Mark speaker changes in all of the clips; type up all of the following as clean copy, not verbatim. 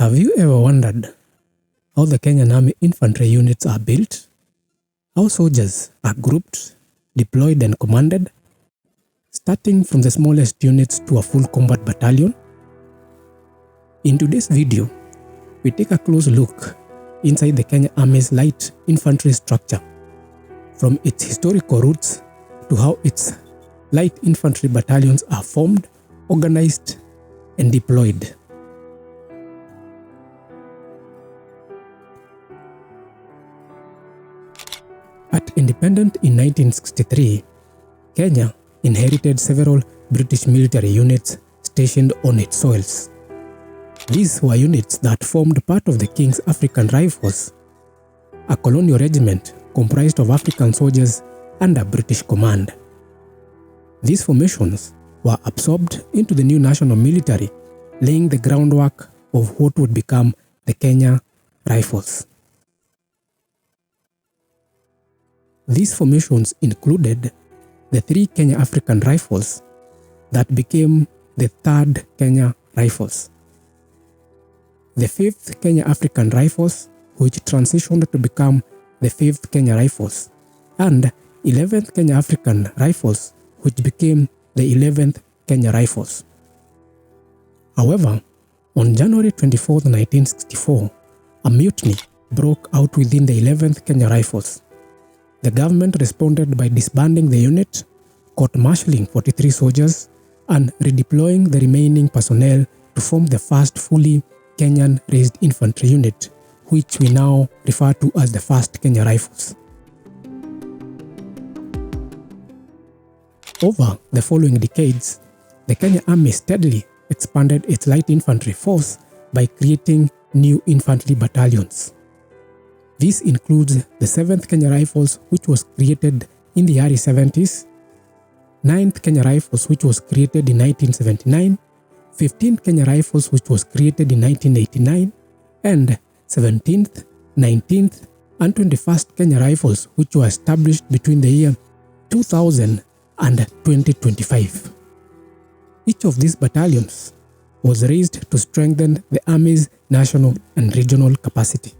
Speaker 1: Have you ever wondered how the Kenyan Army infantry units are built? How soldiers are grouped, deployed and commanded, starting from the smallest units to a full combat battalion? In today's video, we take a close look inside the Kenya Army's light infantry structure, from its historical roots to how its light infantry battalions are formed, organized, and deployed. At independence in 1963, Kenya inherited several British military units stationed on its soils. These were units that formed part of the King's African Rifles, a colonial regiment comprised of African soldiers under British command. These formations were absorbed into the new national military, laying the groundwork of what would become the Kenya Rifles. These formations included the 3 Kenya African Rifles that became the 3rd Kenya Rifles, the 5th Kenya African Rifles, which transitioned to become the 5th Kenya Rifles, and 11th Kenya African Rifles, which became the 11th Kenya Rifles. However, on January 24, 1964, a mutiny broke out within the 11th Kenya Rifles. The government responded by disbanding the unit, court-martialing 43 soldiers, and redeploying the remaining personnel to form the first fully Kenyan-raised infantry unit, which we now refer to as the 1st Kenya Rifles. Over the following decades, the Kenya Army steadily expanded its light infantry force by creating new infantry battalions. This includes the 7th Kenya Rifles, which was created in the early 70s, 9th Kenya Rifles, which was created in 1979, 15th Kenya Rifles, which was created in 1989, and 17th, 19th, and 21st Kenya Rifles, which were established between the year 2000 and 2025. Each of these battalions was raised to strengthen the Army's national and regional capacity.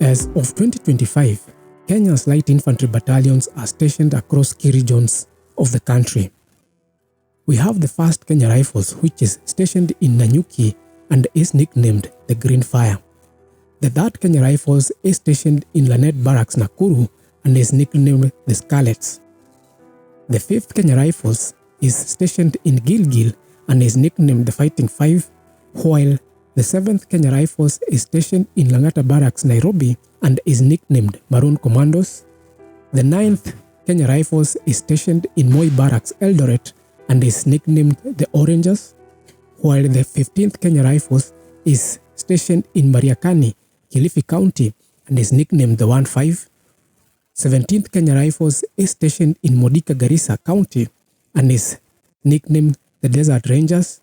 Speaker 1: As of 2025, Kenya's light infantry battalions are stationed across key regions of the country. We have the 1st Kenya Rifles, which is stationed in Nanyuki and is nicknamed the Green Fire. The 3rd Kenya Rifles is stationed in Lanet Barracks, Nakuru, and is nicknamed the Scarlets. The 5th Kenya Rifles is stationed in Gilgil and is nicknamed the Fighting Five, while the 7th Kenya Rifles is stationed in Langata Barracks, Nairobi, and is nicknamed Maroon Commandos. The 9th Kenya Rifles is stationed in Moi Barracks, Eldoret, and is nicknamed the Oranges, while the 15th Kenya Rifles is stationed in Mariakani, Kilifi County, and is nicknamed the 1-5. 17th Kenya Rifles is stationed in Modika, Garissa County, and is nicknamed the Desert Rangers,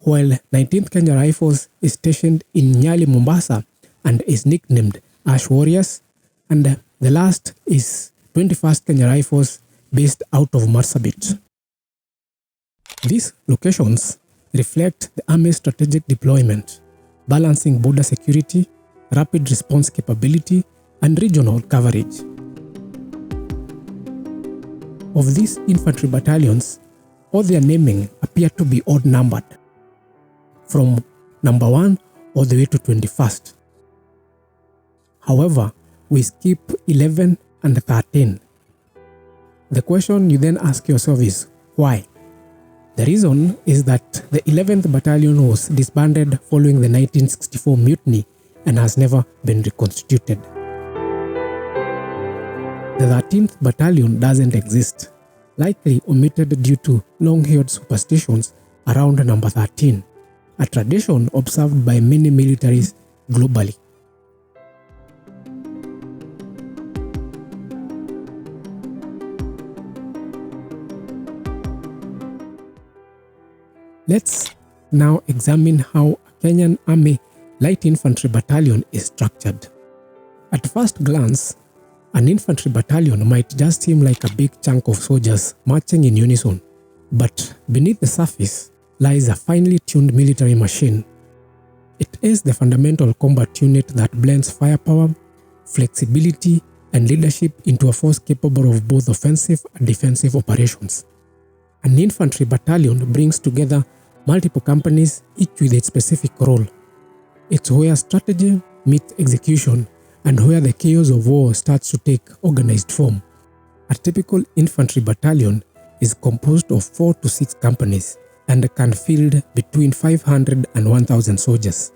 Speaker 1: while 19th Kenya Rifles is stationed in Nyali, Mombasa, and is nicknamed Ash Warriors, and the last is 21st Kenya Rifles based out of Marsabit. These locations reflect the Army's strategic deployment, balancing border security, rapid response capability, and regional coverage. Of these infantry battalions, all their naming appear to be odd-numbered, from number 1 all the way to 21st. However, we skip 11 and 13. The question you then ask yourself is, why? The reason is that the 11th Battalion was disbanded following the 1964 mutiny and has never been reconstituted. The 13th Battalion doesn't exist, likely omitted due to long-held superstitions around number 13, a tradition observed by many militaries globally. Let's now examine how a Kenyan Army Light Infantry Battalion is structured. At first glance, an infantry battalion might just seem like a big chunk of soldiers marching in unison, but beneath the surface, lies a finely tuned military machine. It is the fundamental combat unit that blends firepower, flexibility, and leadership into a force capable of both offensive and defensive operations. An infantry battalion brings together multiple companies, each with its specific role. It's where strategy meets execution and where the chaos of war starts to take organized form. A typical infantry battalion is composed of 4 to 6 companies and can field between 500 and 1,000 soldiers.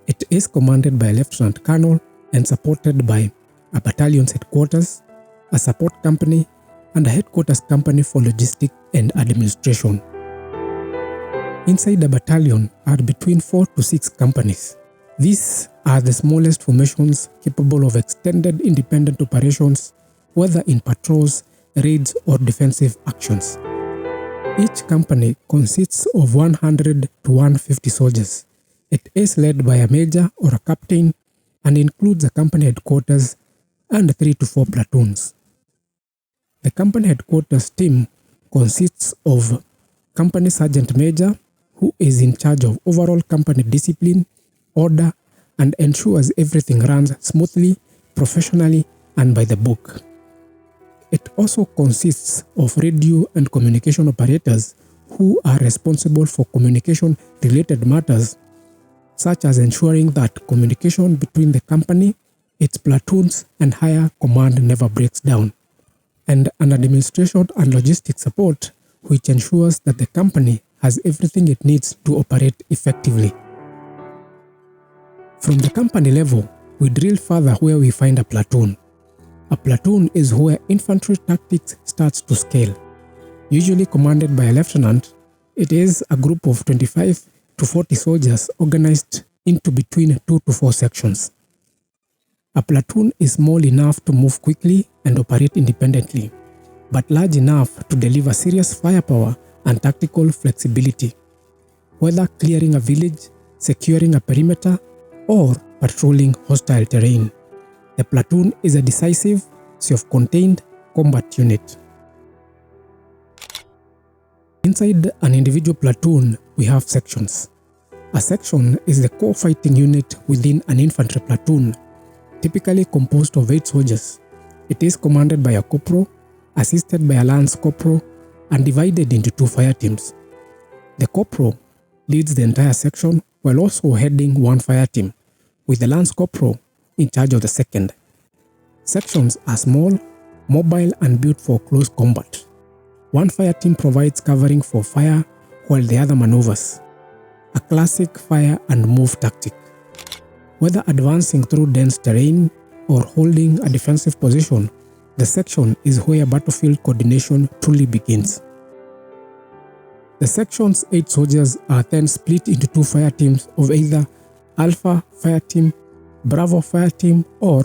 Speaker 1: It is commanded by a lieutenant colonel and supported by a battalion's headquarters, a support company, and a headquarters company for logistics and administration. Inside the battalion are between 4 to 6 companies. These are the smallest formations capable of extended independent operations, whether in patrols, raids, or defensive actions. Each company consists of 100 to 150 soldiers. It is led by a major or a captain and includes a company headquarters and 3 to 4 platoons. The company headquarters team consists of company sergeant major, who is in charge of overall company discipline, order, and ensures everything runs smoothly, professionally, and by the book. It also consists of radio and communication operators who are responsible for communication-related matters, such as ensuring that communication between the company, its platoons, and higher command never breaks down, and an administration and logistics support which ensures that the company has everything it needs to operate effectively. From the company level, we drill further where we find a platoon. A platoon is where infantry tactics starts to scale. Usually commanded by a lieutenant, it is a group of 25 to 40 soldiers organized into between 2 to 4 sections. A platoon is small enough to move quickly and operate independently, but large enough to deliver serious firepower and tactical flexibility, whether clearing a village, securing a perimeter, or patrolling hostile terrain. The platoon is a decisive, self-contained combat unit. Inside an individual platoon, we have sections. A section is the core fighting unit within an infantry platoon, typically composed of 8 soldiers. It is commanded by a corporal, assisted by a lance corporal, and divided into 2 fireteams. The corporal leads the entire section while also heading one fireteam, with the lance corporal in charge of the second. Sections are small, mobile, and built for close combat. One fireteam provides covering for fire while the other maneuvers. A classic fire and move tactic. Whether advancing through dense terrain or holding a defensive position, the section is where battlefield coordination truly begins. The section's 8 soldiers are then split into 2 fireteams of either Alpha Fireteam, Bravo Fireteam, or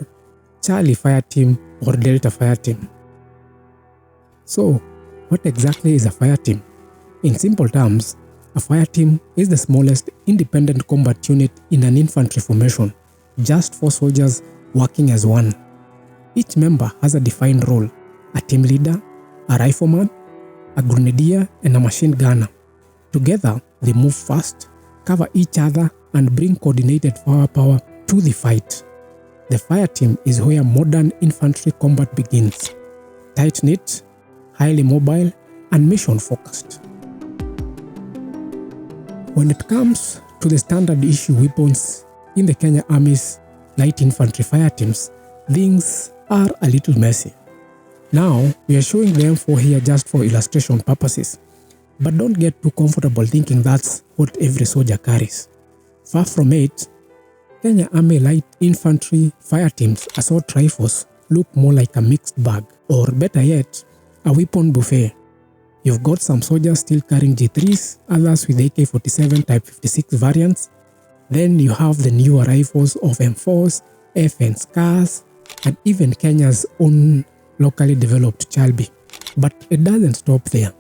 Speaker 1: Charlie Fireteam or Delta Fireteam. So, what exactly is a fireteam? In simple terms, a fireteam is the smallest independent combat unit in an infantry formation, just 4 soldiers working as one. Each member has a defined role: a team leader, a rifleman, a grenadier, and a machine gunner. Together, they move fast, cover each other, and bring coordinated firepower to the fight. The fireteam is where modern infantry combat begins: tight-knit, highly mobile, and mission-focused. When it comes to the standard issue weapons in the Kenya Army's light infantry fireteams, things are a little messy. Now, we are showing them for here just for illustration purposes, but don't get too comfortable thinking that's what every soldier carries. Far from it. Kenya Army light infantry fireteams assault rifles look more like a mixed bag, or better yet, a weapon buffet. You've got some soldiers still carrying G3s, others with AK-47 Type 56 variants. Then you have the newer rifles of M4s, FN Scars, and even Kenya's own locally developed Chalby. But it doesn't stop there.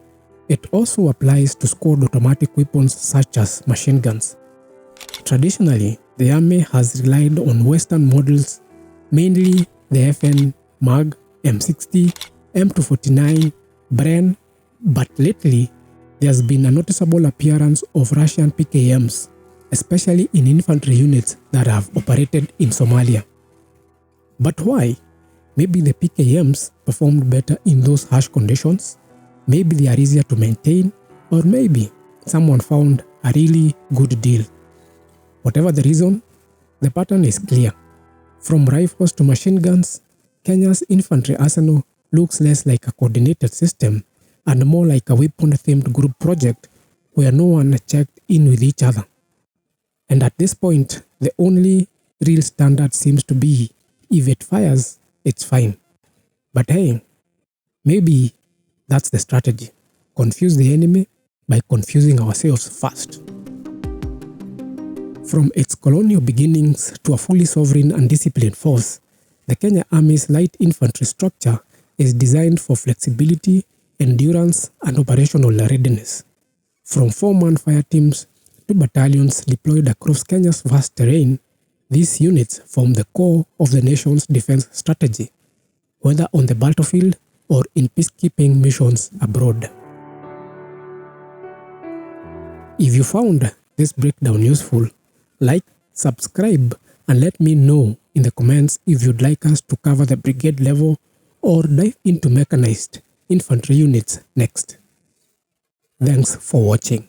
Speaker 1: It also applies to squad automatic weapons such as machine guns. Traditionally, the Army has relied on Western models, mainly the FN Mag, M60, M249, Bren, but lately There's been a noticeable appearance of Russian PKMs, especially in infantry units that have operated in Somalia. But why? Maybe the PKMs performed better in those harsh conditions, maybe they are easier to maintain, or maybe someone found a really good deal. Whatever the reason, the pattern is clear. From rifles to machine guns, Kenya's infantry arsenal looks less like a coordinated system and more like a weapon-themed group project where no one checked in with each other. And at this point, the only real standard seems to be, if it fires, it's fine. But hey, maybe that's the strategy. Confuse the enemy by confusing ourselves first. From its colonial beginnings to a fully sovereign and disciplined force, the Kenya Army's light infantry structure is designed for flexibility, endurance, and operational readiness. From 4-man fireteams to battalions deployed across Kenya's vast terrain, these units form the core of the nation's defense strategy, whether on the battlefield or in peacekeeping missions abroad. If you found this breakdown useful, like, subscribe, and let me know in the comments if you'd like us to cover the brigade level or dive into mechanized infantry units next. Thanks for watching.